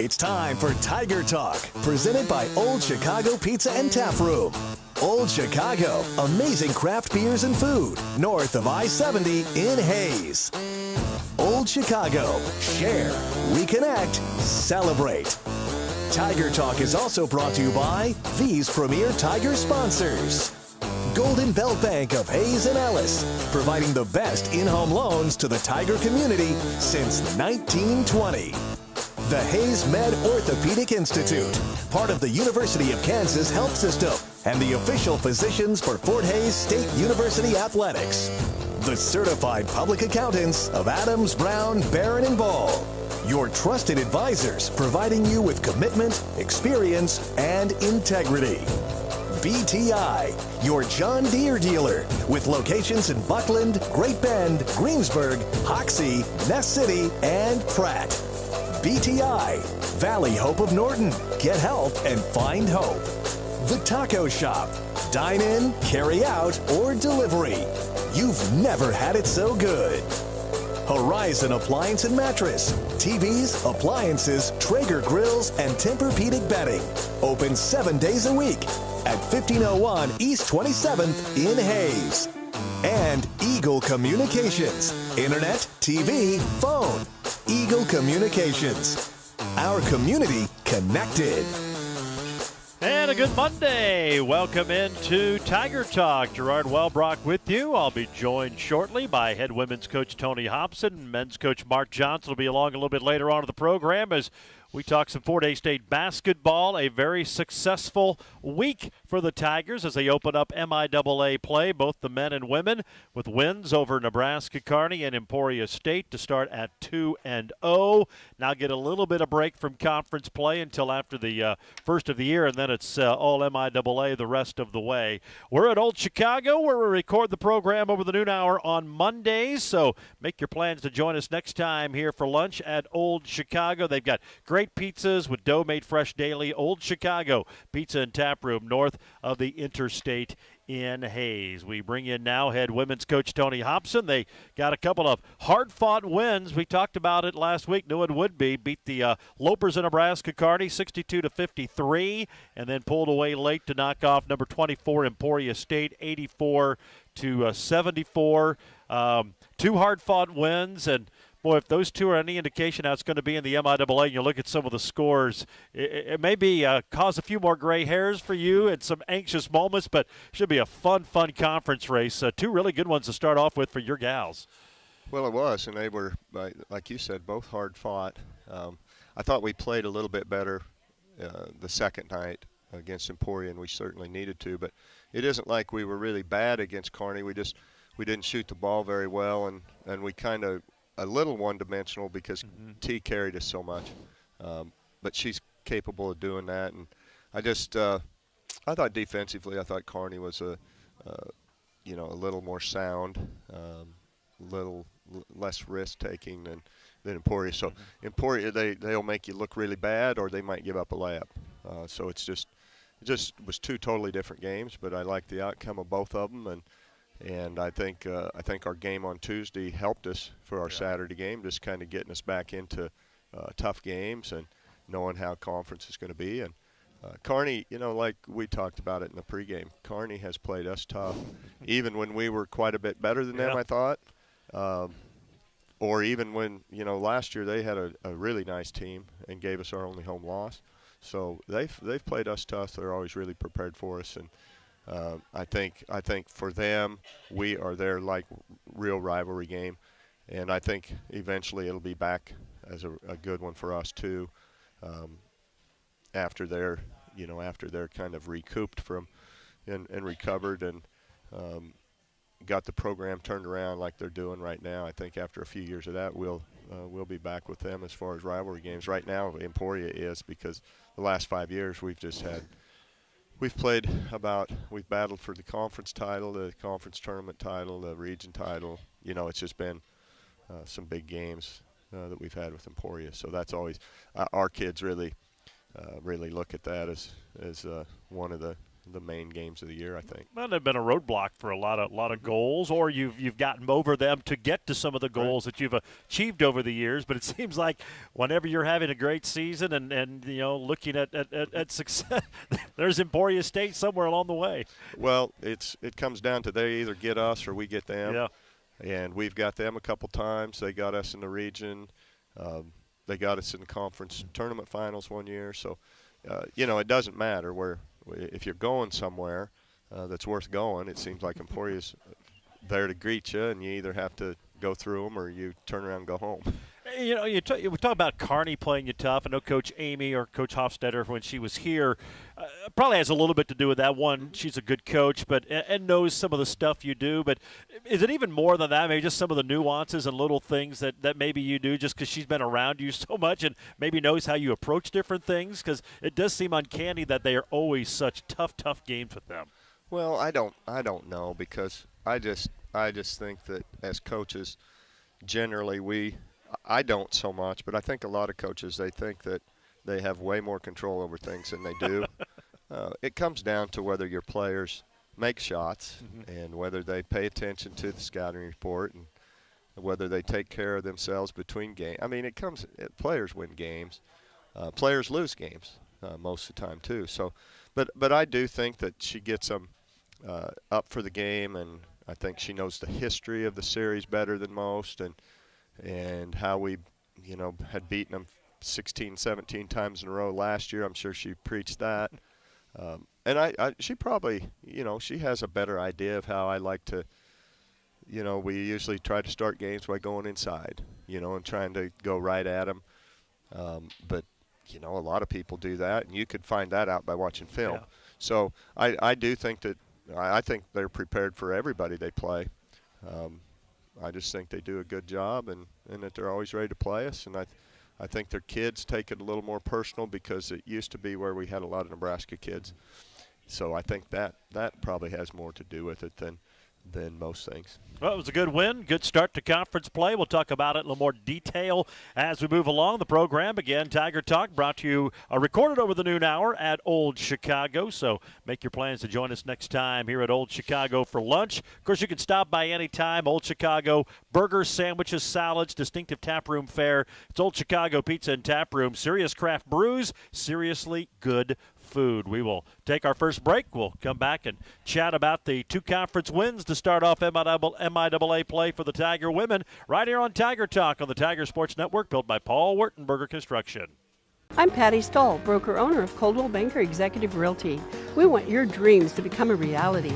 It's time for Tiger Talk, presented by Old Chicago Pizza and Tap Room. Old Chicago, amazing craft beers and food, north of I-70 in Hayes. Old Chicago, share, reconnect, celebrate. Tiger Talk is also brought to you by these premier Tiger sponsors. Golden Belt Bank of Hayes and Ellis, providing the best in-home loans to the Tiger community since 1920. The Hayes Med Orthopedic Institute, part of the University of Kansas Health System, and the official physicians for Fort Hays State University Athletics. The certified public accountants of Adams, Brown, Barron, and Ball. Your trusted advisors, providing you with commitment, experience, and integrity. BTI, your John Deere dealer, with locations in Buckland, Great Bend, Greensburg, Hoxie, Ness City, and Pratt. BTI, Valley Hope of Norton. Get help and find hope. The Taco Shop. Dine in, carry out, or delivery. You've never had it so good. Horizon Appliance and Mattress. TVs, appliances, Traeger grills, and Tempur-Pedic bedding. Open 7 days a week at 1501 East 27th in Hayes. And Eagle Communications. Internet, TV, phone. Eagle Communications. Our community connected. And a good Monday. Welcome into Tiger Talk. Gerard Wellbrock with you. I'll be joined shortly by head women's coach Tony Hobson. Men's coach Mark Johnson will be along a little bit later on in the program as we talk some Fort Hays State basketball. A very successful week for the Tigers as they open up MIAA play, both the men and women, with wins over Nebraska Kearney and Emporia State to start at 2-0. Now get a little bit of break from conference play until after the first of the year, and then it's all MIAA the rest of the way. We're at Old Chicago, where we record the program over the noon hour on Mondays, so make your plans to join us next time here for lunch at Old Chicago. They've got great pizzas with dough made fresh daily. Old Chicago Pizza and Tap Room, north of the Interstate in Hayes. We bring in now head women's coach Tony Hobson. They got a couple of hard-fought wins. We talked about it last week. Knew it would be. Beat the Lopers of Nebraska Kearney 62-53, and then pulled away late to knock off number 24 Emporia State 84-74. Two hard-fought wins, and boy, if those two are any indication how it's going to be in the MIAA, and you look at some of the scores, it may be cause a few more gray hairs for you and some anxious moments, but should be a fun conference race. Two really good ones to start off with for your gals. Well, it was, and they were, like you said, both hard fought. I thought we played a little bit better the second night against Emporia, and we certainly needed to, but it isn't like we were really bad against Kearney. We didn't shoot the ball very well, and we kind of a little one-dimensional because T carried us so much. But she's capable of doing that. And I thought defensively, I thought Kearney was a little more sound, little less risk-taking than Emporia. So Emporia, they'll make you look really bad, or they might give up a layup. So it just was two totally different games, but I like the outcome of both of them. And I think our game on Tuesday helped us for our Saturday game, just kind of getting us back into tough games and knowing how conference is going to be. And Kearney, like we talked about it in the pregame, Kearney has played us tough, even when we were quite a bit better than them, I thought. Or even when, last year they had a really nice team and gave us our only home loss. So they've played us tough. They're always really prepared for us. And I think for them, we are their real rivalry game, and I think eventually it'll be back as a good one for us too. After they're kind of recouped from and recovered and got the program turned around like they're doing right now. I think after a few years of that, we'll be back with them as far as rivalry games. Right now, Emporia is, because the last 5 years we've battled for the conference title, the conference tournament title, the region title. It's just been some big games that we've had with Emporia. So that's always our kids really look at that as one of the the main games of the year, I think. Well, they've been a roadblock for a lot of goals, or you've gotten over them to get to some of the goals that you've achieved over the years. But it seems like whenever you're having a great season and looking at success, there's Emporia State somewhere along the way. Well, it comes down to they either get us or we get them. Yeah. And we've got them a couple times. They got us in the region. They got us in the conference tournament finals one year. So, it doesn't matter where. If you're going somewhere that's worth going, it seems like Emporia's there to greet you, and you either have to go through them or you turn around and go home. We talk about Kearney playing you tough. I know Coach Amy or Coach Hofstetter, when she was here, probably has a little bit to do with that. One, she's a good coach, and knows some of the stuff you do. But is it even more than that? Maybe just some of the nuances and little things that maybe you do just because she's been around you so much and maybe knows how you approach different things? Because it does seem uncanny that they are always such tough games with them. Well, I don't know, because I just think that as coaches, generally I don't so much, but I think a lot of coaches, they think that they have way more control over things than they do. It comes down to whether your players make shots and whether they pay attention to the scouting report and whether they take care of themselves between games. I mean, players win games. Players lose games most of the time too. So, but I do think that she gets them up for the game, and I think she knows the history of the series better than most, and how we, had beaten them 16, 17 times in a row last year. I'm sure she preached that. And she probably, she has a better idea of how I like to, we usually try to start games by going inside, and trying to go right at them. But, a lot of people do that, and you could find that out by watching film. Yeah. So I do think that, I think they're prepared for everybody they play. I just think they do a good job, and that they're always ready to play us. And I think their kids take it a little more personal, because it used to be where we had a lot of Nebraska kids. So I think that probably has more to do with it than most things. Well, it was a good win, good start to conference play. We'll talk about it in a little more detail as we move along the program. Again, Tiger Talk brought to you, recorded over the noon hour at Old Chicago. So make your plans to join us next time here at Old Chicago for lunch. Of course, you can stop by anytime. Old Chicago, burgers, sandwiches, salads, distinctive taproom fare. It's Old Chicago Pizza and Tap Room. Serious craft brews, seriously good food. We will take our first break. We'll come back and chat about the two conference wins to start off MIAA play for the Tiger women right here on Tiger Talk on the Tiger Sports Network, built by Paul Wertenberger Construction. I'm Patty Stoll, broker-owner of Coldwell Banker Executive Realty. We want your dreams to become a reality.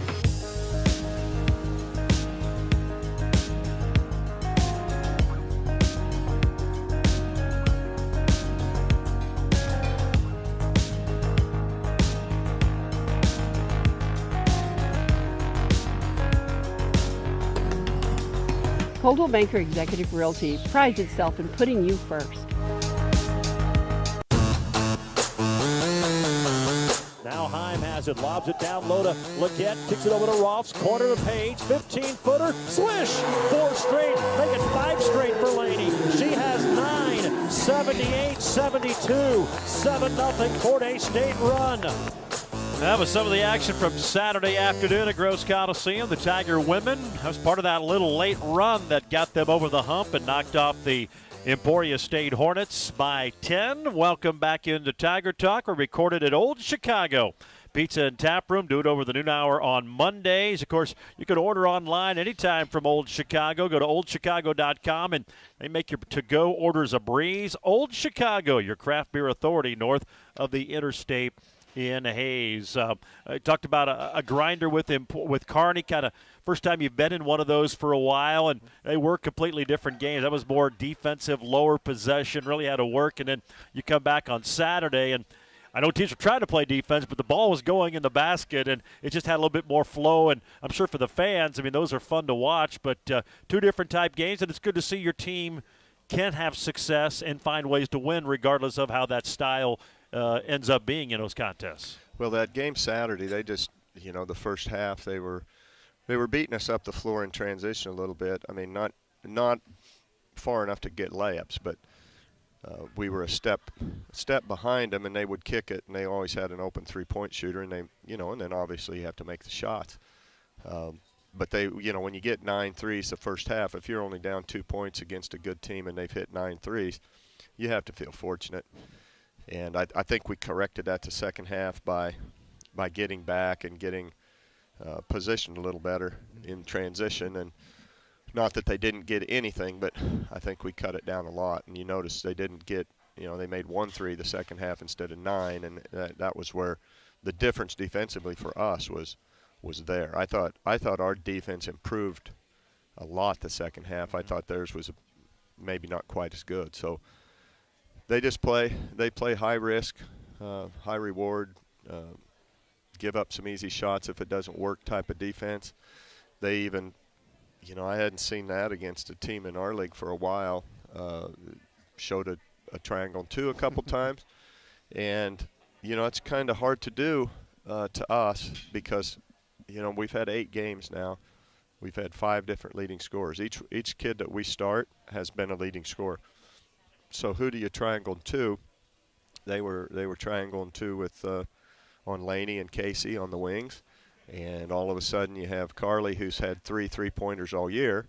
Coldwell Banker Executive Realty prides itself in putting you first. Now Heim has it, lobs it down low to Leggett, kicks it over to Rolfs, corner to Page, 15-footer, swish! 4 straight, make it 5 straight for Laney. She has 9, 78-72, 7-0 Fort Hays State run. That was some of the action from Saturday afternoon at Gross Coliseum. The Tiger women was part of that little late run that got them over the hump and knocked off the Emporia State Hornets by 10. Welcome back into Tiger Talk. We're recorded at Old Chicago Pizza and Tap Room. Do it over the noon hour on Mondays. Of course, you can order online anytime from Old Chicago. Go to oldchicago.com, and they make your to-go orders a breeze. Old Chicago, your craft beer authority north of the interstate in Hays. I talked about a grinder with Kearney, kind of first time you've been in one of those for a while, and they were completely different games. That was more defensive, lower possession, really had to work, and then you come back on Saturday, and I know teams were trying to play defense, but the ball was going in the basket, and it just had a little bit more flow, and I'm sure for the fans, I mean, those are fun to watch, but two different type games, and it's good to see your team can have success and find ways to win regardless of how that style ends up being in those contests. Well, that game Saturday, they just, the first half they were beating us up the floor in transition a little bit. I mean, not far enough to get layups, but we were a step behind them, and they would kick it, and they always had an open three-point shooter, and and then obviously you have to make the shots. But they, when you get 9 threes the first half, if you're only down 2 points against a good team and they've hit 9 threes, you have to feel fortunate. And I think we corrected that the second half by getting back and getting positioned a little better in transition. And not that they didn't get anything, but I think we cut it down a lot. And you notice they didn't get, they made 1 3 the second half instead of 9, and that was where the difference defensively for us was there. I thought our defense improved a lot the second half. I thought theirs was maybe not quite as good. So they play high risk, high reward, give up some easy shots if it doesn't work type of defense. They even, I hadn't seen that against a team in our league for a while. Showed a triangle 2 a couple times. And, it's kind of hard to do to us because, we've had 8 games now. We've had 5 different leading scorers. Each kid that we start has been a leading scorer. So who do you triangle 2? They were triangling 2 with on Laney and Casey on the wings. And all of a sudden you have Carly, who's had 3 3-pointers all year,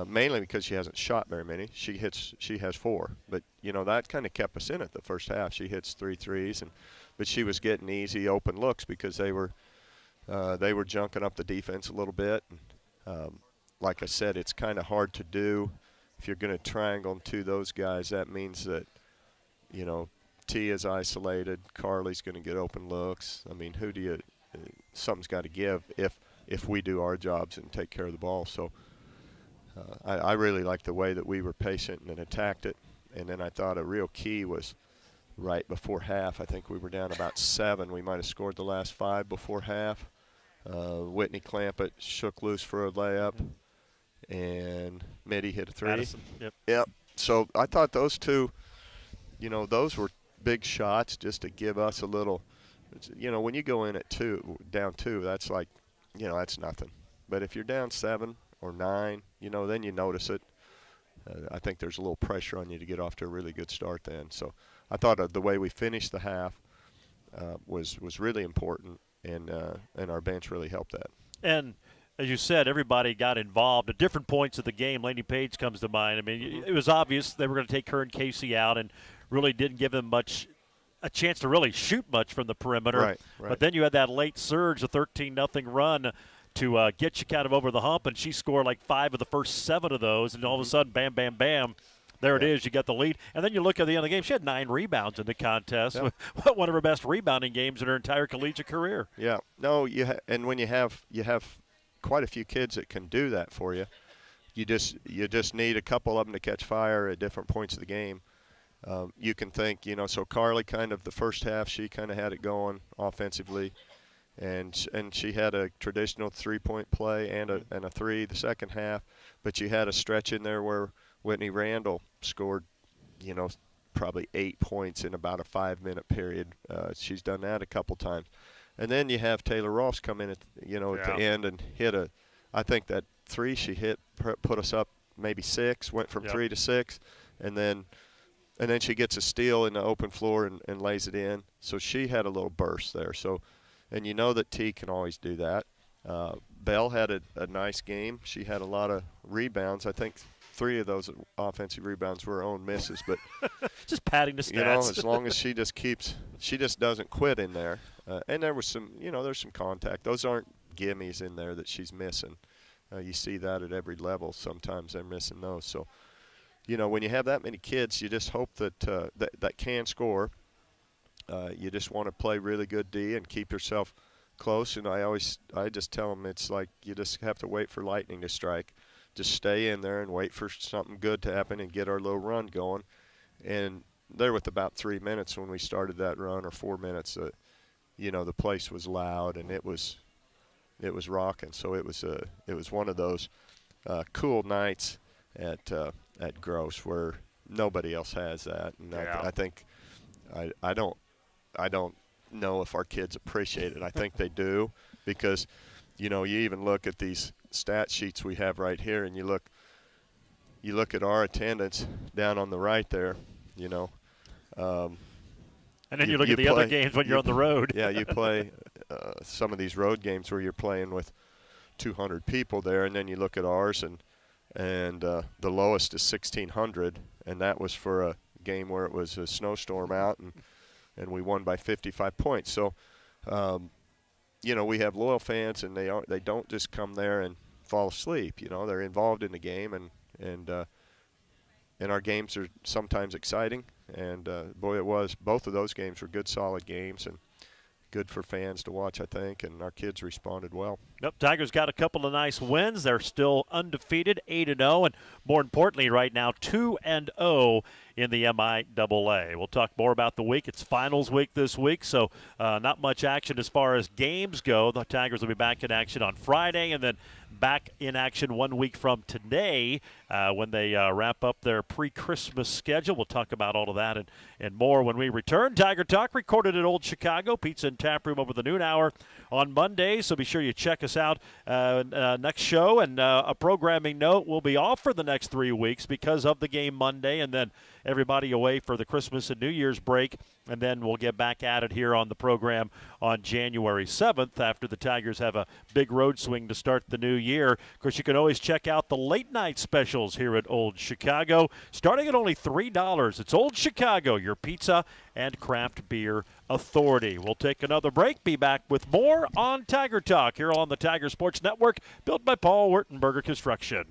mainly because she hasn't shot very many. She has 4. But, that kind of kept us in it the first half. She hits 3 threes, but she was getting easy open looks because they were junking up the defense a little bit. And, like I said, it's kind of hard to do. If you're going to triangle to those guys, that means that, T is isolated. Carly's going to get open looks. I mean, something's got to give if we do our jobs and take care of the ball. So I really liked the way that we were patient and attacked it. And then I thought a real key was right before half. I think we were down about 7. We might have scored the last 5 before half. Whitney Clampett shook loose for a layup, and Mitty hit a 3. Madison, Yep. So I thought those two, those were big shots just to give us a little. When you go in at down 2, that's like, that's nothing. But if you're down 7 or 9, then you notice it. I think there's a little pressure on you to get off to a really good start then. So I thought the way we finished the half was really important, and our bench really helped that. And as you said, everybody got involved at different points of the game. Laney Page comes to mind. I mean, it was obvious they were going to take her and Casey out and really didn't give them a chance to really shoot much from the perimeter. Right. But then you had that late surge, a 13-0 run to get you kind of over the hump, and she scored like 5 of the first 7 of those, and all of a sudden, bam, bam, bam, there it is. You got the lead. And then you look at the end of the game. She had 9 rebounds in the contest. Yeah. One of her best rebounding games in her entire collegiate career. Yeah. No, and when you have quite a few kids that can do that for you, you just need a couple of them to catch fire at different points of the game. You can think, so Carly kind of the first half, she kind of had it going offensively, and she had a traditional 3-point play and a 3 the second half, but you had a stretch in there where Whitney Randall scored, probably 8 points in about a 5-minute period. She's done that a couple times. And then you have Taylor Ross come in at the end and hit I think that 3 she hit put us up maybe 6, went from 3 to 6, and then she gets a steal in the open floor and lays it in. So she had a little burst there. So, and that T can always do that. Bell had a nice game. She had a lot of rebounds. I think 3 of those offensive rebounds were her own misses. But just padding the stats. As long as she just doesn't quit in there. And there was there's some contact. Those aren't gimmies in there that she's missing. You see that at every level. Sometimes they're missing those. So, when you have that many kids, you just hope that that can score. You just want to play really good D and keep yourself close. And I just tell them it's like you just have to wait for lightning to strike. Just stay in there and wait for something good to happen and get our little run going. And there with about 3 minutes when we started that run, or 4 minutes, the place was loud and it was rocking. So it was one of those cool nights at Gross where nobody else has that. And I think I don't know if our kids appreciate it. I think they do, because you even look at these stat sheets we have right here, and you look at our attendance down on the right there, you know. And then you look at the other games when you're on the road. Yeah, you play some of these road games where you're playing with 200 people there, and then you look at ours, and the lowest is 1,600, and that was for a game where it was a snowstorm out, and we won by 55 points. So, you know, we have loyal fans, and they don't just come there and fall asleep. You know, they're involved in the game, and our games are sometimes exciting. And boy, it was. Both of those games were good, solid games, and good for fans to watch, I think, and our kids responded well. Yep, Tigers got a couple of nice wins. They're still undefeated, 8-0, and more importantly right now, 2-0 in the MIAA. We'll talk more about the week. It's finals week this week, so not much action as far as games go. The Tigers will be back in action on Friday, and then back in action 1 week from today when they wrap up their pre-Christmas schedule. We'll talk about all of that and more when we return. Tiger Talk recorded at Old Chicago Pizza and Tap Room over the noon hour on Monday, so be sure you check us out next show. And a programming note, we'll be off for the next 3 weeks because of the game Monday, and then everybody away for the Christmas and New Year's break, and then we'll get back at it here on the program on January 7th after the Tigers have a big road swing to start the new year. Of course, you can always check out the late night specials here at Old Chicago, starting at only $3. It's Old Chicago, your pizza and craft beer authority. We'll take another break, be back with more on Tiger Talk here on the Tiger Sports Network, built by Paul Wertenberger Construction.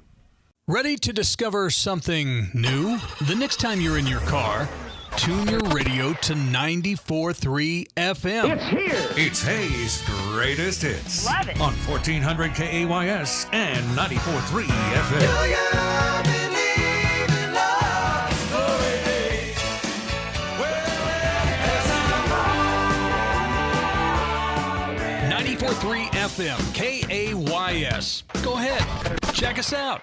Ready to discover something new? The next time you're in your car, tune your radio to 94.3 FM. It's here. It's Hayes' greatest hits. Love it. On 1400 KAYS and 94.3 FM. Do you believe in love? Glory days. 94.3 FM, KAYS. Go ahead, check us out.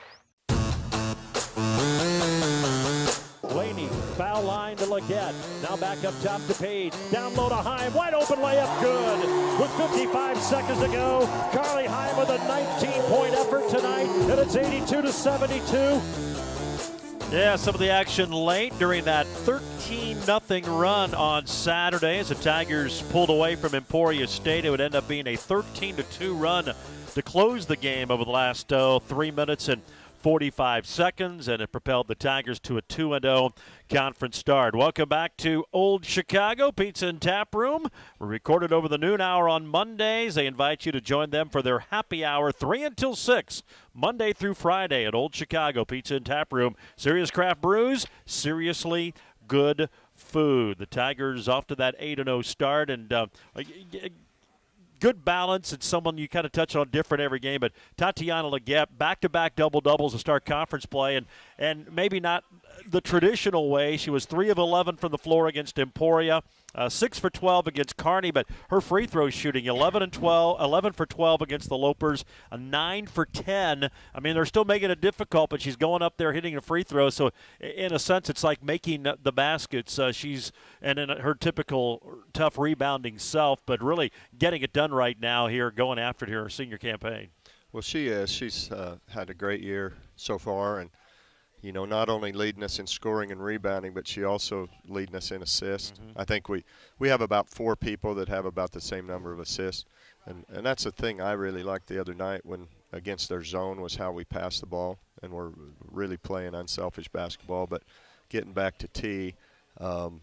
Blaney, foul line to Leggett. Now back up top to Page. Down low to Heim. Wide open layup. Good. With 55 seconds to go. Carly Heim with a 19-point effort tonight. And it's 82-72. Yeah, some of the action late during that 13-0 run on Saturday as the Tigers pulled away from Emporia State. It would end up being a 13-2 run to close the game over the last 3 minutes and 45 seconds, and it propelled the Tigers to a 2-0 conference start. Welcome back to Old Chicago Pizza and Tap Room. We're recorded over the noon hour on Mondays. They invite you to join them for their happy hour 3 until 6, Monday through Friday at Old Chicago Pizza and Tap Room. Serious craft brews, seriously good food. The Tigers off to that 8-0 start, and good balance. It's someone you kind of touch on different every game, but Tatiana Leggett, back-to-back double-doubles to start conference play, and maybe not the traditional way. She was 3 of 11 from the floor against Emporia, 6 for 12 against Kearney, but her free throw shooting 11 for 12 against the Lopers, a 9 for 10. I mean, they're still making it difficult, but she's going up there hitting a free throw. So in a sense, it's like making the baskets. She's in her typical tough rebounding self, but really getting it done right now here, going after it here, her senior campaign. Well, she is. She's had a great year so far, and you know, not only leading us in scoring and rebounding, but she also leading us in assists. Mm-hmm. I think we have about 4 people that have about the same number of assists. And that's the thing I really liked the other night when against their zone was how we passed the ball. And we're really playing unselfish basketball. But getting back to T, you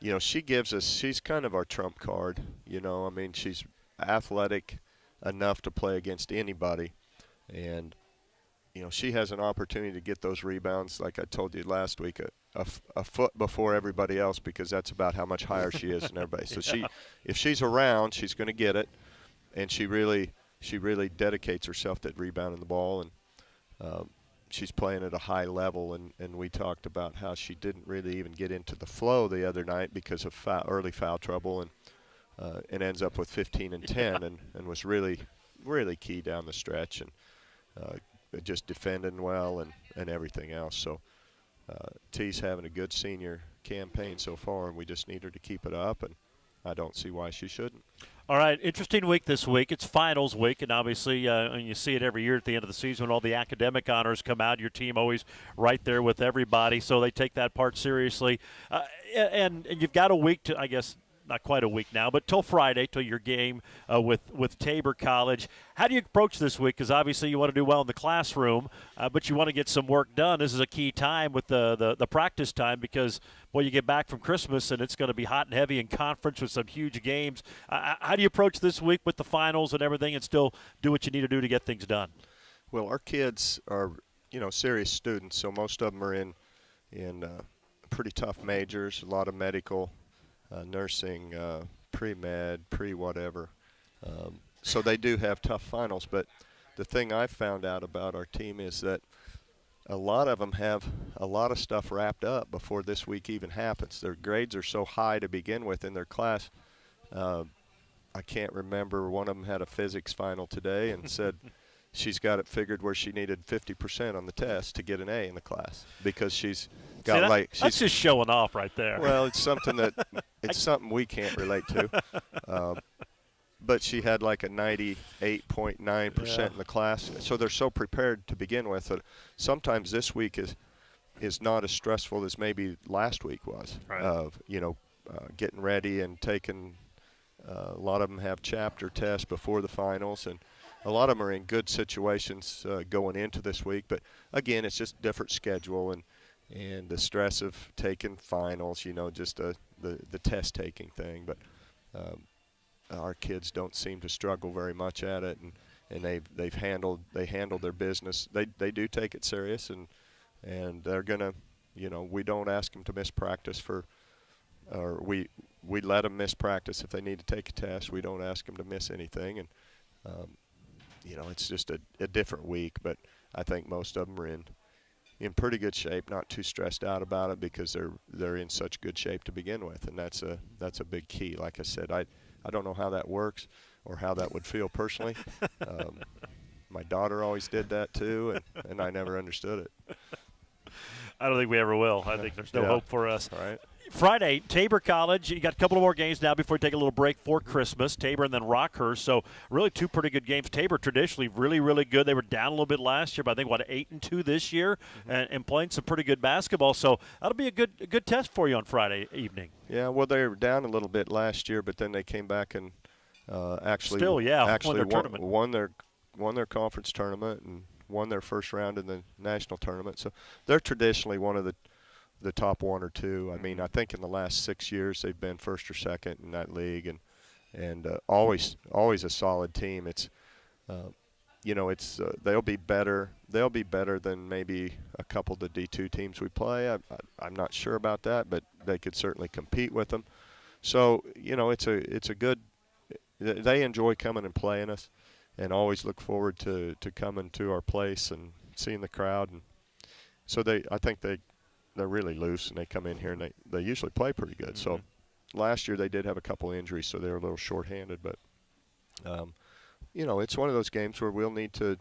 know, she's kind of our trump card. You know, I mean, she's athletic enough to play against anybody. And you know, she has an opportunity to get those rebounds, like I told you last week, a foot before everybody else, because that's about how much higher she is than everybody. So if she's around, she's going to get it, and she really dedicates herself to rebounding the ball, and she's playing at a high level. And we talked about how she didn't really even get into the flow the other night because of early foul trouble, and ends up with 15 and 10, and was really key down the stretch, and just defending well and everything else. So T's having a good senior campaign so far, and we just need her to keep it up. And I don't see why she shouldn't. All right, interesting week this week. It's finals week, and obviously and you see it every year at the end of the season when all the academic honors come out. Your team always right there with everybody, so they take that part seriously. And you've got a week to, I guess, not quite a week now, but till Friday, till your game with Tabor College. How do you approach this week? Because obviously you want to do well in the classroom, but you want to get some work done. This is a key time with the practice time because, boy, you get back from Christmas and it's going to be hot and heavy in conference with some huge games. How do you approach this week with the finals and everything and still do what you need to do to get things done? Well, our kids are, serious students, so most of them are in pretty tough majors, a lot of medical, nursing, pre-med, pre-whatever. So they do have tough finals. But the thing I've found out about our team is that a lot of them have a lot of stuff wrapped up before this week even happens. Their grades are so high to begin with in their class. I can't remember. One of them had a physics final today and said she's got it figured where she needed 50% on the test to get an A in the class because she's got that's just showing off right there. Well, it's something that something we can't relate to. But she had like a 98.9% in the class. So they're so prepared to begin with that sometimes this week is not as stressful as maybe last week was. Right. Of getting ready and taking. A lot of them have chapter tests before the finals, and a lot of them are in good situations going into this week. But again, it's just a different schedule and the stress of taking finals. Just the test taking thing. But our kids don't seem to struggle very much at it, and they handled their business. They do take it serious, and they're gonna. We don't ask them to miss practice or we let them miss practice if they need to take a test. We don't ask them to miss anything, and it's just a different week. But I think most of them are in pretty good shape, not too stressed out about it because they're in such good shape to begin with, and that's a big key. Like I said, I don't know how that works or how that would feel personally. My daughter always did that too, and I never understood it. I don't think we ever will. I think there's no hope for us. All right. Friday, Tabor College. You got a couple of more games now before we take a little break for Christmas. Tabor and then Rockhurst. So really two pretty good games. Tabor traditionally really, really good. They were down a little bit last year, but I think 8-2 this year, and playing some pretty good basketball. So that'll be a good test for you on Friday evening. Yeah, well, they were down a little bit last year, but then they came back and actually won their conference tournament and won their first round in the national tournament. So they're traditionally one of the top one or two. I mean, I think in the last 6 years they've been first or second in that league, and always a solid team. It's they'll be better. They'll be better than maybe a couple of the D2 teams we play. I'm not sure about that, but they could certainly compete with them. So it's a good. They enjoy coming and playing us, and always look forward to coming to our place and seeing the crowd. And so I think they're really loose, and they come in here and they usually play pretty good. Mm-hmm. So last year they did have a couple injuries, so they were a little shorthanded. But it's one of those games where we'll need to,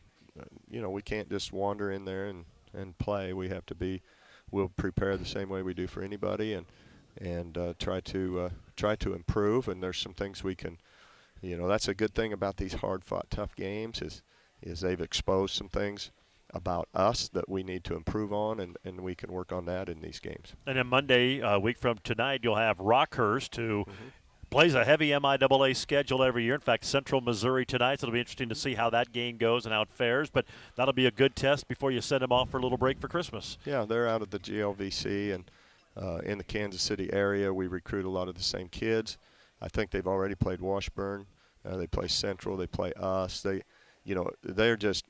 we can't just wander in there and play. We have to we'll prepare the same way we do for anybody, and try to improve. And there's some things we can. That's a good thing about these hard-fought, tough games is they've exposed some things about us that we need to improve on, and we can work on that in these games. And then Monday, a week from tonight, you'll have Rockhurst, who plays a heavy MIAA schedule every year. In fact, Central Missouri tonight, so it'll be interesting to see how that game goes and how it fares. But that'll be a good test before you send them off for a little break for Christmas. Yeah, they're out of the GLVC, and in the Kansas City area, we recruit a lot of the same kids. I think they've already played Washburn. They play Central. They play us. They're just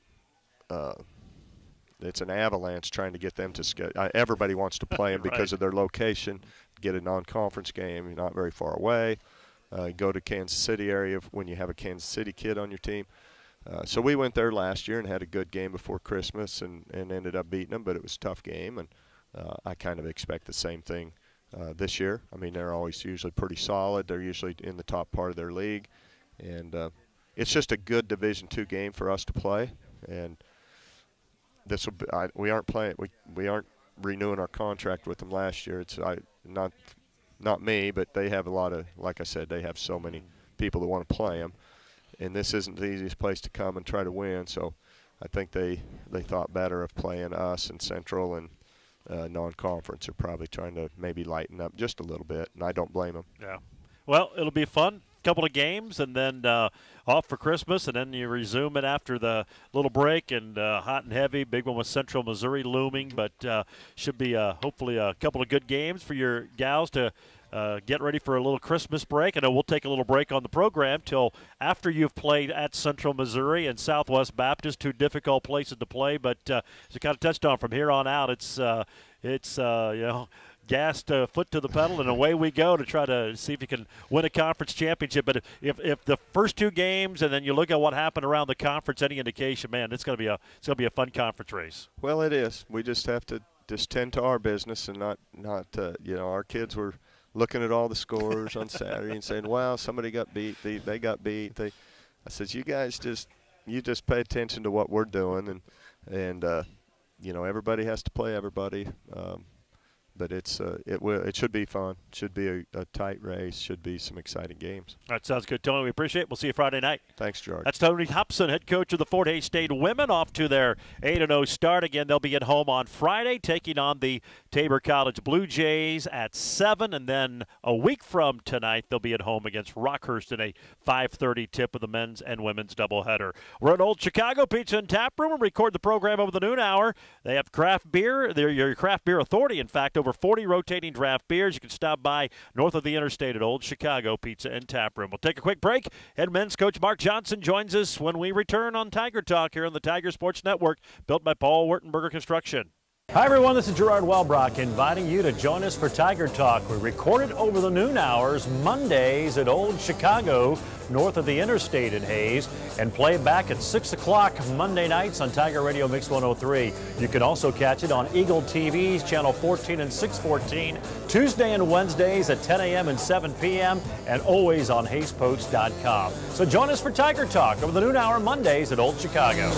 it's an avalanche trying to get them to schedule. Everybody wants to play them because of their location. Get a non-conference game. You're not very far away. Go to Kansas City area when you have a Kansas City kid on your team. So we went there last year and had a good game before Christmas and ended up beating them, but it was a tough game. And I kind of expect the same thing this year. I mean, they're always usually pretty solid. They're usually in the top part of their league. And it's just a good Division II game for us to play. And this will be, we aren't playing. We aren't renewing our contract with them last year. It's not not me, but they have a lot of, like I said, they have so many people that want to play them. And this isn't the easiest place to come and try to win. So I think they thought better of playing us and Central and non-conference are probably trying to maybe lighten up just a little bit, and I don't blame them. Yeah. Well, it'll be fun. Couple of games, and then off for Christmas, and then you resume it after the little break, and hot and heavy. Big one with Central Missouri looming, but should be hopefully a couple of good games for your gals to get ready for a little Christmas break. I know we'll take a little break on the program till after you've played at Central Missouri and Southwest Baptist, two difficult places to play, but as you kind of touched on, from here on out, it's gassed foot to the pedal, and away we go to try to see if you can win a conference championship. But if the first two games, and then you look at what happened around the conference, any indication, man, it's going to be a fun conference race. Well, it is. We just have to just tend to our business and not our kids were looking at all the scores on Saturday and saying, "Wow, somebody got beat. They got beat." I said, "You guys just pay attention to what we're doing, and everybody has to play everybody." But it should be fun. Should be a tight race. Should be some exciting games. That sounds good, Tony. We appreciate it. We'll see you Friday night. Thanks, George. That's Tony Hobson, head coach of the Fort Hays State women, off to their 8-0 start. Again, they'll be at home on Friday, taking on the Tabor College Blue Jays at 7, and then a week from tonight, they'll be at home against Rockhurst in a 5:30 tip of the men's and women's doubleheader. We're at Old Chicago Pizza and Tap Room and record the program over the noon hour. They have craft beer. They're your craft beer authority. In fact, over 40 rotating draft beers. You can stop by north of the interstate at Old Chicago Pizza and Tap Room. We'll take a quick break. Head men's coach Mark Johnson joins us when we return on Tiger Talk here on the Tiger Sports Network, built by Paul Wertenberger Construction. Hi, everyone. This is Gerard Wellbrock inviting you to join us for Tiger Talk. We record it over the noon hours, Mondays at Old Chicago, north of the interstate in Hays, and play back at 6 o'clock Monday nights on Tiger Radio Mix 103. You can also catch it on Eagle TV's Channel 14 and 614, Tuesday and Wednesdays at 10 a.m. and 7 p.m., and always on HaysPost.com. So join us for Tiger Talk over the noon hour, Mondays at Old Chicago.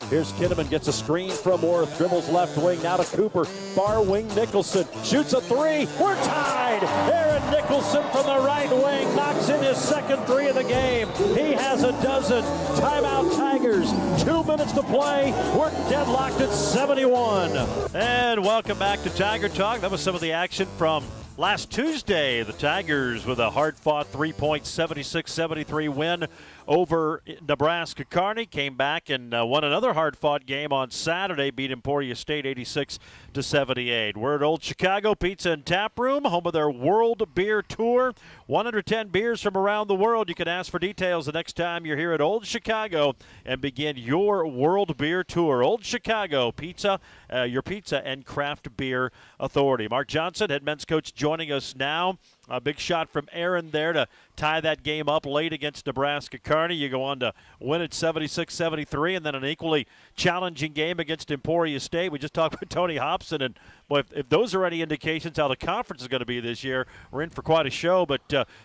Here's Kinnaman, gets a screen from Worth, dribbles left wing, now to Cooper, far wing Nicholson, shoots a three, we're tied! Aaron Nicholson from the right wing knocks in his second three of the game. He has a dozen. Timeout Tigers, 2 minutes to play. We're deadlocked at 71. And welcome back to Tiger Talk. That was some of the action from last Tuesday. The Tigers with a hard-fought 3-point 76-73 win over Nebraska Kearney. Came back and won another hard-fought game on Saturday, beat Emporia State 86-78. We're at Old Chicago Pizza and Tap Room, home of their World Beer Tour. 110 beers from around the world. You can ask for details the next time you're here at Old Chicago and begin your World Beer Tour. Old Chicago Pizza, your pizza and craft beer authority. Mark Johnson, head men's coach, joining us now. A big shot from Aaron there to tie that game up late against Nebraska Kearney. You go on to win at 76-73, and then an equally challenging game against Emporia State. We just talked with Tony Hobson, and boy, if those are any indications how the conference is going to be this year, we're in for quite a show. But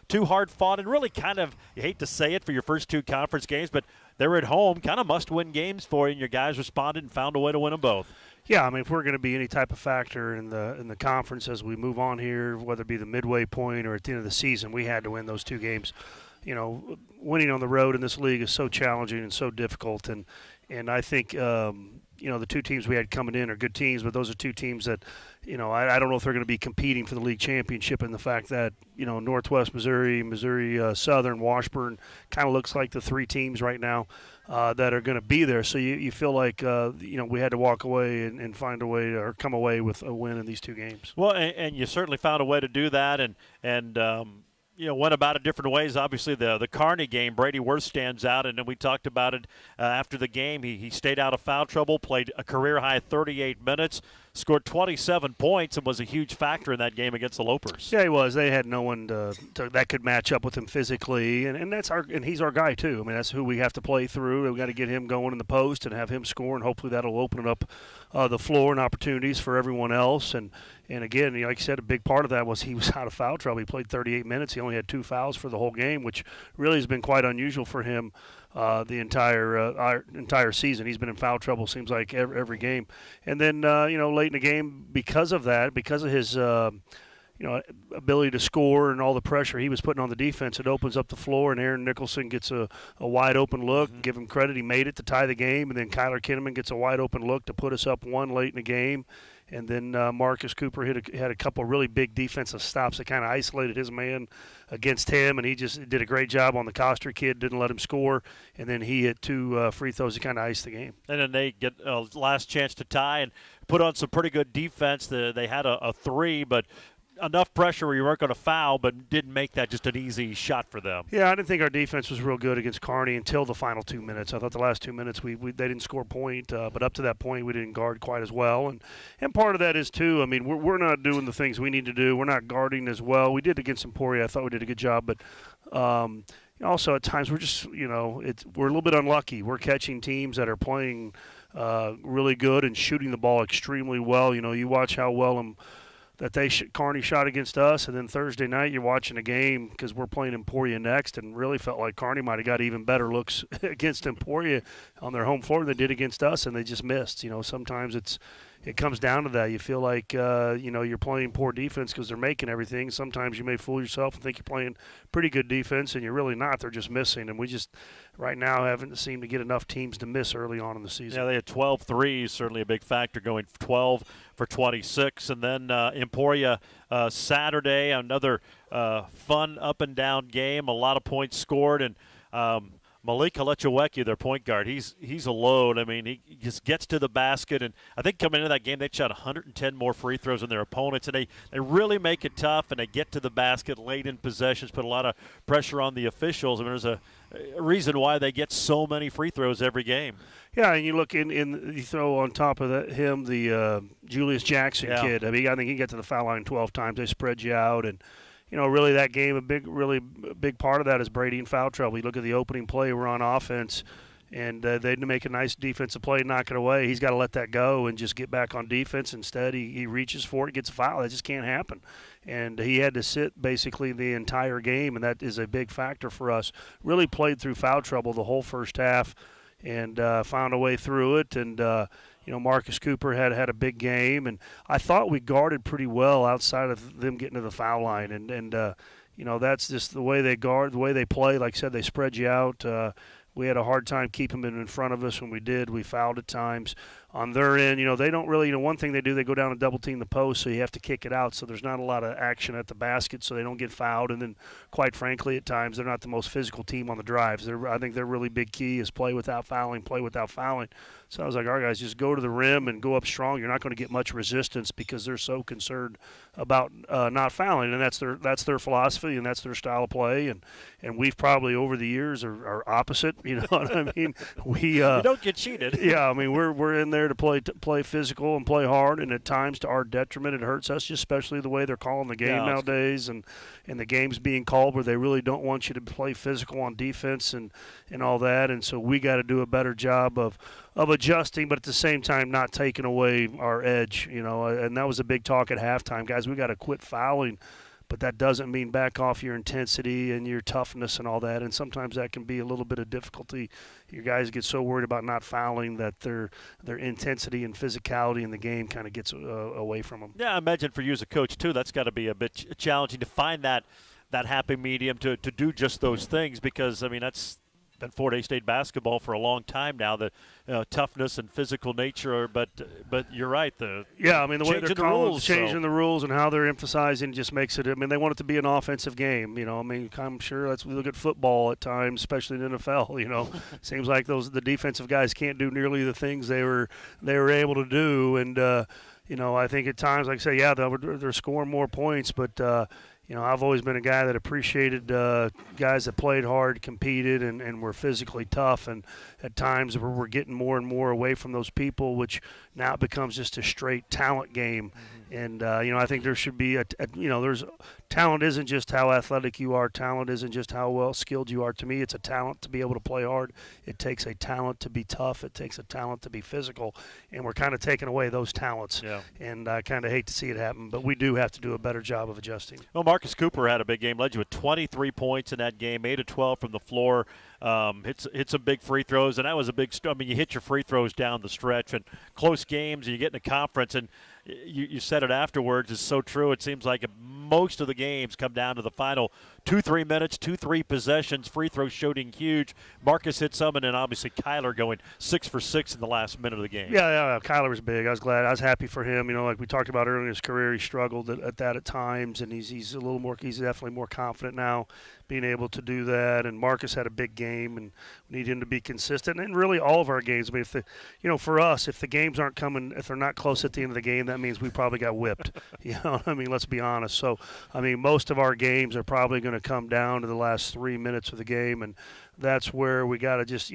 two hard-fought, and really kind of, you hate to say it for your first two conference games, but they're at home, kind of must-win games for you, and your guys responded and found a way to win them both. Yeah, I mean, if we're going to be any type of factor in the conference as we move on here, whether it be the midway point or at the end of the season, we had to win those two games. You know, winning on the road in this league is so challenging and so difficult, and I think the two teams we had coming in are good teams, but those are two teams that, I don't know if they're going to be competing for the league championship, and the fact that, Northwest Missouri, Southern, Washburn kind of looks like the three teams right now that are going to be there. So you feel like, we had to walk away and find a way or come away with a win in these two games. Well, and you certainly found a way to do that, and went about it different ways. Obviously, the Kearney game, Brady Worth stands out, and then we talked about it after the game. He stayed out of foul trouble, played a career-high 38 minutes, scored 27 points, and was a huge factor in that game against the Lopers. Yeah, he was. They had no one that could match up with him physically, and he's our guy too. I mean, that's who we have to play through. We've got to get him going in the post and have him score, and hopefully that'll open up the floor and opportunities for everyone else. And again, like you said, a big part of that was he was out of foul trouble. He played 38 minutes. He only had 2 fouls for the whole game, which really has been quite unusual for him the entire season. He's been in foul trouble, seems like every game. And then late in the game, because of that, because of his ability to score and all the pressure he was putting on the defense, it opens up the floor, and Aaron Nicholson gets a wide open look. Give him credit, he made it to tie the game, and then Kyler Kinnaman gets a wide open look to put us up 1 late in the game. And then Marcus Cooper had a couple of really big defensive stops that kind of isolated his man against him, and he just did a great job on the Coster kid, didn't let him score, and then he hit 2 free throws to kind of ice the game. And then they get a last chance to tie and put on some pretty good defense. They had a 3, but enough pressure where you weren't going to foul, but didn't make that just an easy shot for them. Yeah, I didn't think our defense was real good against Kearney until the final 2 minutes. I thought the last 2 minutes they didn't score a point, but up to that point we didn't guard quite as well. And part of that is, too, I mean, we're not doing the things we need to do. We're not guarding as well. We did against Emporia. I thought we did a good job, but also at times we're just, we're a little bit unlucky. We're catching teams that are playing really good and shooting the ball extremely well. You watch how well that Kearney shot against us, and then Thursday night you're watching a game because we're playing Emporia next, and really felt like Kearney might have got even better looks against Emporia on their home floor than they did against us, and they just missed. Sometimes it comes down to that. You feel like you're playing poor defense because they're making everything. Sometimes you may fool yourself and think you're playing pretty good defense, and you're really not. They're just missing, and we just right now haven't seemed to get enough teams to miss early on in the season. Yeah, they had 12 threes, certainly a big factor, going 12 for 26. And then Emporia Saturday, another fun up-and-down game, a lot of points scored. And Malik Kalechaweki, their point guard, he's a load. I mean, he just gets to the basket. And I think coming into that game, they shot 110 more free throws than their opponents. And they really make it tough, and they get to the basket late in possessions, put a lot of pressure on the officials. I mean, there's a reason why they get so many free throws every game. Yeah, and you look you throw on top of him the Julius Jackson kid. I mean, I think he got to the foul line 12 times. They spread you out, and really that game, really big part of that is Brady in foul trouble. You look at the opening play, we're on offense, and they make a nice defensive play, knock it away. He's got to let that go and just get back on defense. Instead, he reaches for it, gets a foul. That just can't happen. And he had to sit basically the entire game, and that is a big factor for us. Really played through foul trouble the whole first half and found a way through it. And, Marcus Cooper had a big game, and I thought we guarded pretty well outside of them getting to the foul line. And that's just the way they guard, the way they play. Like I said, they spread you out. We had a hard time keeping them in front of us when we did. We fouled at times. On their end, they don't really, one thing they do, they go down and double team the post, so you have to kick it out. So there's not a lot of action at the basket, so they don't get fouled. And then, quite frankly, at times they're not the most physical team on the drives. I think their really big key is play without fouling. So I was like, all right, guys, just go to the rim and go up strong. You're not going to get much resistance because they're so concerned about not fouling, and that's their philosophy and that's their style of play. And we've probably over the years are opposite. You know what I mean? You don't get cheated. Yeah, I mean we're in there to play physical and play hard, and at times to our detriment it hurts us, especially the way they're calling the game nowadays, and the games being called where they really don't want you to play physical on defense and all that. And so we got to do a better job of adjusting, but at the same time not taking away our edge, and that was a big talk at halftime. Guys, we got to quit fouling, but that doesn't mean back off your intensity and your toughness and all that, and sometimes that can be a little bit of difficulty. Your guys get so worried about not fouling that their intensity and physicality in the game kind of gets away from them. Yeah, I imagine for you as a coach, too, that's got to be a bit challenging to find that happy medium to do just those things, because, I mean, that's been Fort Hays State basketball for a long time now, the toughness and physical nature. But you're right. The way they're changing the rules and how they're emphasizing just makes it. I mean, they want it to be an offensive game. I mean, I'm sure we look at football at times, especially in the NFL. Seems like the defensive guys can't do nearly the things they were able to do. And I think at times, like I say, yeah, they're scoring more points, but. I've always been a guy that appreciated guys that played hard, competed, and were physically tough. And at times we're getting more and more away from those people, which now it becomes just a straight talent game. Mm-hmm. And, I think there should be there's talent isn't just how athletic you are. Talent isn't just how well skilled you are. To me, it's a talent to be able to play hard. It takes a talent to be tough. It takes a talent to be physical. And we're kind of taking away those talents. Yeah. And I kind of hate to see it happen, but we do have to do a better job of adjusting. Well, Marcus Cooper had a big game, led you with 23 points in that game, 8 of 12 from the floor. hit some big free throws, and that was a big. I mean, you hit your free throws down the stretch, and close games, and you get in a conference, and you said it afterwards. It's so true. It seems like most of the games come down to the final 2-3 minutes, 2-3 possessions. Free throw shooting huge. Marcus hit some, and then obviously Kyler going 6 for 6 in the last minute of the game. Yeah, Kyler was big. I was glad. I was happy for him. Like we talked about earlier in his career, he struggled at that at times, and he's a little more. He's definitely more confident now, being able to do that. And Marcus had a big game, and we need him to be consistent. And really, all of our games. I mean, for us, if the games aren't coming, if they're not close at the end of the game, that means we probably got whipped. I mean, let's be honest. So, I mean, most of our games are probably going to come down to the last 3 minutes of the game, and that's where we got to just,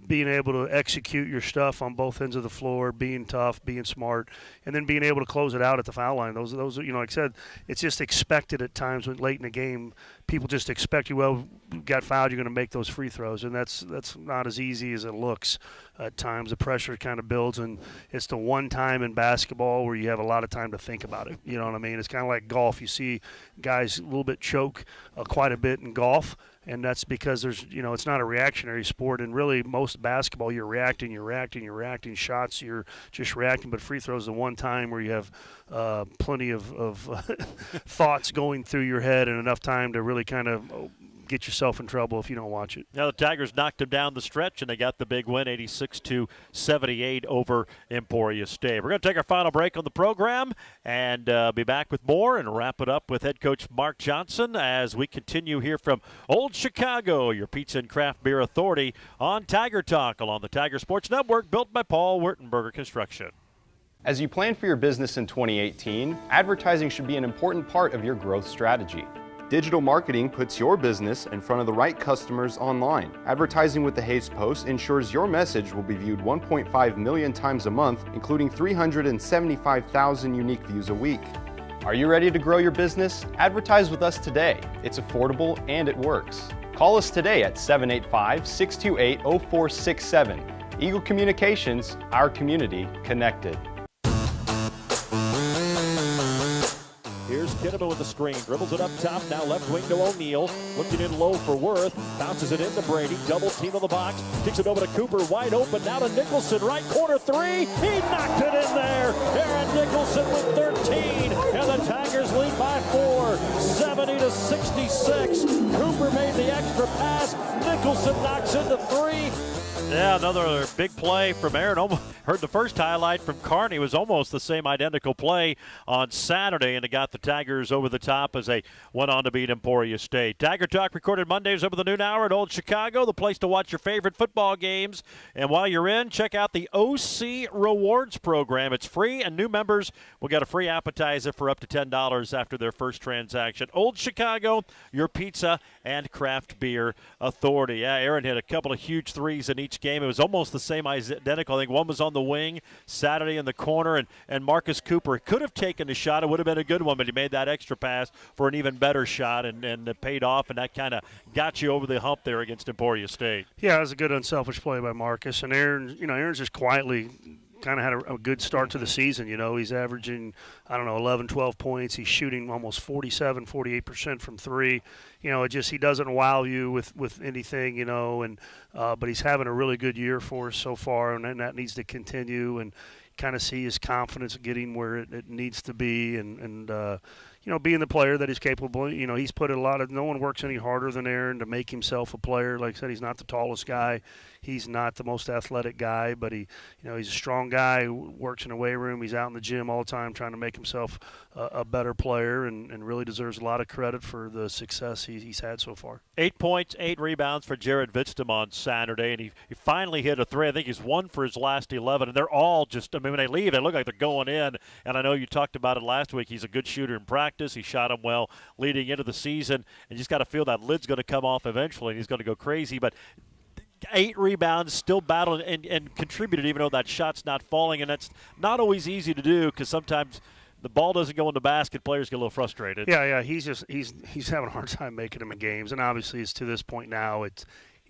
being able to execute your stuff on both ends of the floor, being tough, being smart, and then being able to close it out at the foul line. Those, like I said, it's just expected at times when late in the game, people just expect you, well, you got fouled, you're going to make those free throws, and that's not as easy as it looks at times. The pressure kind of builds, and it's the one time in basketball where you have a lot of time to think about it. You know what I mean? It's kind of like golf. You see guys a little bit choke quite a bit in golf, and that's because there's, it's not a reactionary sport. And really, most basketball, you're reacting shots, you're just reacting. But free throws, the one time where you have plenty of thoughts going through your head and enough time to really kind of get yourself in trouble if you don't watch it. Now the Tigers knocked them down the stretch, and they got the big win, 86-78 over Emporia State. We're going to take our final break on the program and be back with more and wrap it up with head coach Mark Johnson as we continue here from Old Chicago, your pizza and craft beer authority, on Tiger Talk along the Tiger Sports Network, built by Paul Wertenberger Construction. As you plan for your business in 2018, advertising should be an important part of your growth strategy. Digital marketing puts your business in front of the right customers online. Advertising with the Hays Post ensures your message will be viewed 1.5 million times a month, including 375,000 unique views a week. Are you ready to grow your business? Advertise with us today. It's affordable and it works. Call us today at 785-628-0467. Eagle Communications, our community connected. Here's Kinnaman with the screen. Dribbles it up top. Now left wing to O'Neal. Looking in low for Worth. Bounces it into Brady. Double team on the box. Kicks it over to Cooper. Wide open. Now to Nicholson. Right corner three. He knocked it in there. Aaron Nicholson with 13. And the Tigers lead by 4. 70-66. Cooper made the extra pass. Nicholson knocks into 3. Yeah, another big play from Aaron. Heard the first highlight from Kearney. It was almost the same identical play on Saturday, and it got the Tigers over the top as they went on to beat Emporia State. Tiger Talk recorded Mondays over the noon hour at Old Chicago, the place to watch your favorite football games. And while you're in, check out the OC Rewards program. It's free, and new members will get a free appetizer for up to $10 after their first transaction. Old Chicago, your pizza and craft beer authority. Yeah, Aaron hit a couple of huge threes in each game. It was almost the same identical. I think one was on the wing Saturday in the corner, and Marcus Cooper could have taken the shot. It would have been a good one, but he made that extra pass for an even better shot, and it paid off, and that kind of got you over the hump there against Emporia State. Yeah, it was a good unselfish play by Marcus, and Aaron's just quietly kind of had a good start to the season. He's averaging, 11, 12 points. He's shooting almost 47, 48% from three. He doesn't wow you with anything, but he's having a really good year for us so far, and that needs to continue, and kind of see his confidence getting where it needs to be, and being the player that he's capable. He's put a lot of – no one works any harder than Aaron to make himself a player. Like I said, he's not the tallest guy. He's not the most athletic guy, but he's a strong guy who works in a weight room. He's out in the gym all the time trying to make himself a better player, and really deserves a lot of credit for the success he's had so far. 8 points, 8 rebounds for Jared Vitztum on Saturday, and he finally hit a three. I think he's 1 for his last 11, and they're all just – when they leave, they look like they're going in. And I know you talked about it last week. He's a good shooter in practice. He shot him well leading into the season, and you just got to feel that lid's going to come off eventually, and he's going to go crazy. But 8 rebounds, still battled and contributed even though that shot's not falling, and that's not always easy to do because sometimes the ball doesn't go in the basket, players get a little frustrated. Yeah, he's having a hard time making them in games, and obviously it's to this point now.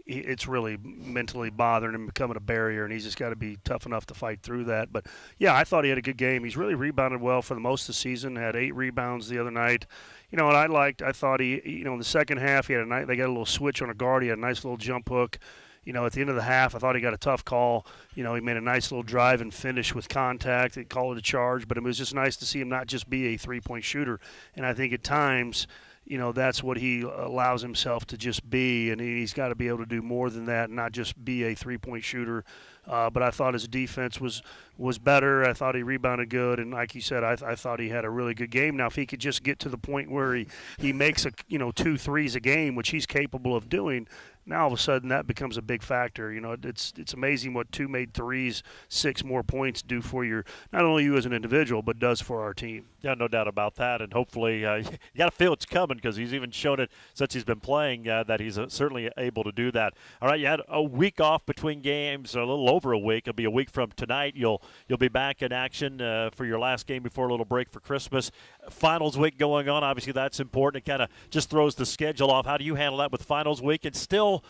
it's really mentally bothering him, becoming a barrier, and he's just got to be tough enough to fight through that. But, yeah, I thought he had a good game. He's really rebounded well for the most of the season, had 8 rebounds the other night. You know, what I thought he, in the second half, they got a little switch on a guard. He had a nice little jump hook. At the end of the half, I thought he got a tough call. He made a nice little drive and finish with contact. They called it a charge, but it was just nice to see him not just be a three-point shooter. And I think at times, that's what he allows himself to just be, and he's got to be able to do more than that and not just be a three-point shooter. But I thought his defense was better. I thought he rebounded good, and like you said, I thought he had a really good game. Now, if he could just get to the point where he makes 2 threes a game, which he's capable of doing, now all of a sudden that becomes a big factor. It's amazing what 2 made threes, 6 more points do for not only you as an individual, but does for our team. Yeah, no doubt about that. And hopefully you got to feel it's coming, because he's even shown it since he's been playing that he's certainly able to do that. All right, you had a week off between games, a little over a week. It'll be a week from tonight. You'll be back in action for your last game before a little break for Christmas. Finals week going on. Obviously, that's important. It kind of just throws the schedule off. How do you handle that with finals week and still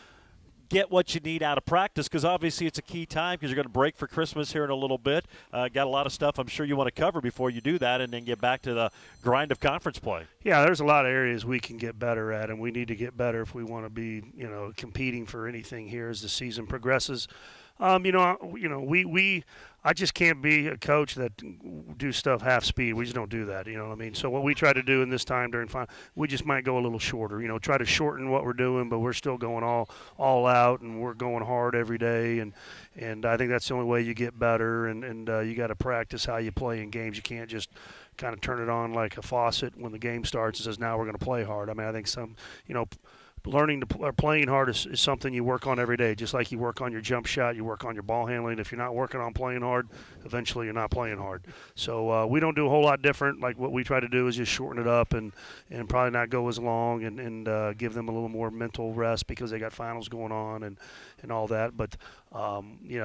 get what you need out of practice? Because obviously it's a key time, because you're going to break for Christmas here in a little bit. Got a lot of stuff I'm sure you want to cover before you do that, and then get back to the grind of conference play. Yeah, there's a lot of areas we can get better at, and we need to get better if we want to be, competing for anything here as the season progresses. I just can't be a coach that do stuff half speed. We just don't do that, you know what I mean? So what we try to do in this time during final, we just might go a little shorter, try to shorten what we're doing, but we're still going all out, and we're going hard every day, and I think that's the only way you get better, and you got to practice how you play in games. You can't just kind of turn it on like a faucet when the game starts and says, now we're going to play hard. I mean, I think playing hard is something you work on every day, just like you work on your jump shot, you work on your ball handling. If you're not working on playing hard, eventually you're not playing hard. So we don't do a whole lot different. Like, what we try to do is just shorten it up and probably not go as long, and give them a little more mental rest, because they got finals going on and all that. But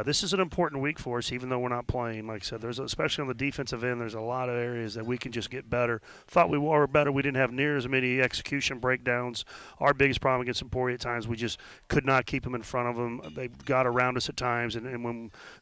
this is an important week for us, even though we're not playing. Like I said, especially on the defensive end, there's a lot of areas that we can just get better. Thought we were better. We didn't have near as many execution breakdowns. Our biggest problem against Emporia at times, we just could not keep them in front of them. They got around us at times, and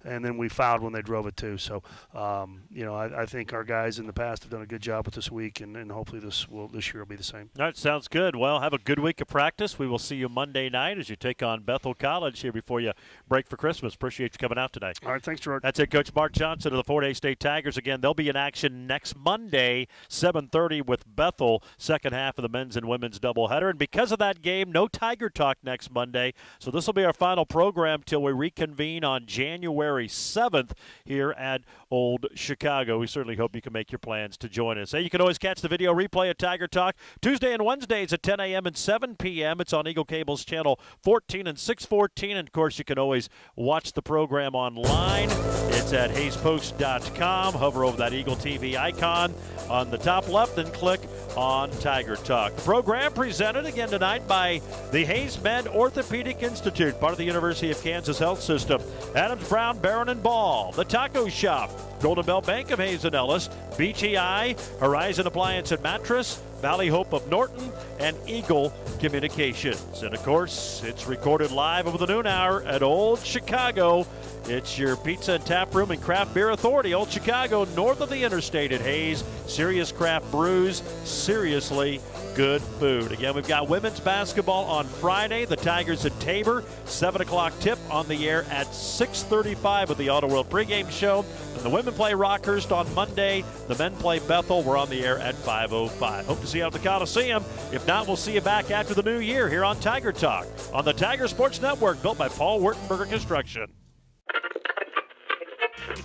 then we fouled when they drove it too. So I think our guys in the past have done a good job with this week, and hopefully this year will be the same. All right, sounds good. Well, have a good week of practice. We will see you Monday night as you take on Bethel College here before you break for Christmas. Appreciate you coming out tonight. All right, thanks, Gerard. That's it, Coach Mark Johnson of the Fort Hays State Tigers. Again, they'll be in action next Monday, 7:30 with Bethel, second half of the men's and women's doubleheader. And because of that game, no Tiger Talk next Monday. So this will be our final program till we reconvene on January 7th here at Old Chicago. We certainly hope you can make your plans to join us. Hey, you can always catch the video replay of Tiger Talk Tuesday and Wednesdays at 10 a.m. and 7 p.m. It's on Eagle Cable's channel 14 and 614. And, of course, you can always watch the program online. It's at HaysPost.com. Hover over that Eagle TV icon on the top left and click on Tiger Talk. The program presented again tonight by the Hayes Med Orthopedic Institute, part of the University of Kansas Health System. Adams Brown, Barron and Ball, the Taco Shop, Golden Belt Bank of Hayes and Ellis, BTI, Horizon Appliance and Mattress, Valley Hope of Norton, and Eagle Communications. And, of course, it's recorded live over the noon hour at Old Chicago. It's your pizza and tap room and craft beer authority, Old Chicago, north of the interstate at Hayes. Serious craft brews, seriously good food. Again, we've got women's basketball on Friday. The Tigers at Tabor, 7 o'clock tip on the air at 6:35 with the Auto World pregame show. And the women play Rockhurst on Monday. The men play Bethel. We're on the air at 5:05. Hope to see you out at the Coliseum. If not, we'll see you back after the new year here on Tiger Talk on the Tiger Sports Network, built by Paul Wurtenberger Construction.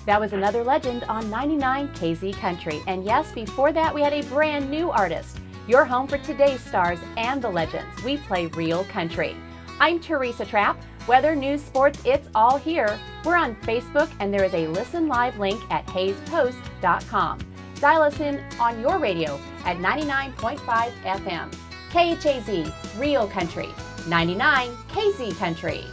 That was another legend on 99 KZ Country. And yes, before that, we had a brand new artist. Your home for today's stars and the legends. We play real country. I'm Teresa Trapp. Weather, news, sports, it's all here. We're on Facebook, and there is a listen live link at hayspost.com. Dial us in on your radio at 99.5 FM. KHAZ, Real Country. 99 KZ Country.